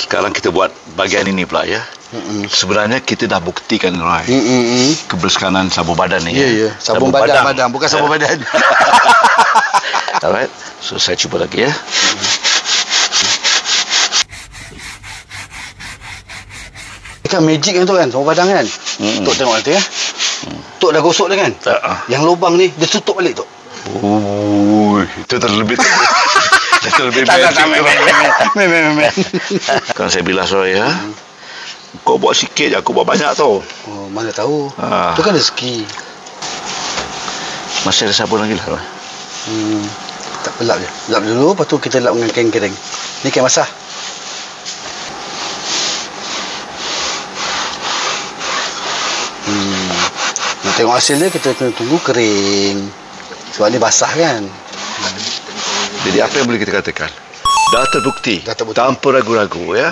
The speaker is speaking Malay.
Sekarang kita buat bahagian ini pula ya. Sebenarnya kita dah buktikan Roy. Kebersihanan sabun badan ni. Ya. Sabun badan, bukan sabun badan. Alright. So saya cuba lagi ya. Kan magic kan tu kan, sabun badan kan. Tok tengok nanti ya. Tok dah gosok dah kan. Yang lubang ni dia tutup balik Tok. Itu terlebih. Terlebih Kan saya bilas Roy ya. Kau buat sikit je, aku buat banyak tau. Oh, mana tahu. Itu kan rezeki. Masih ada sabun lagi lah Roy. Tak apa, lap je. Lap dulu, lepas tu kita lap dengan kain kering. Ni kain basah. Nak tengok hasil dia, kita kena tunggu kering. Sebab ni basah kan. Jadi apa yang boleh kita katakan? Dah terbukti. Tanpa ragu-ragu ya.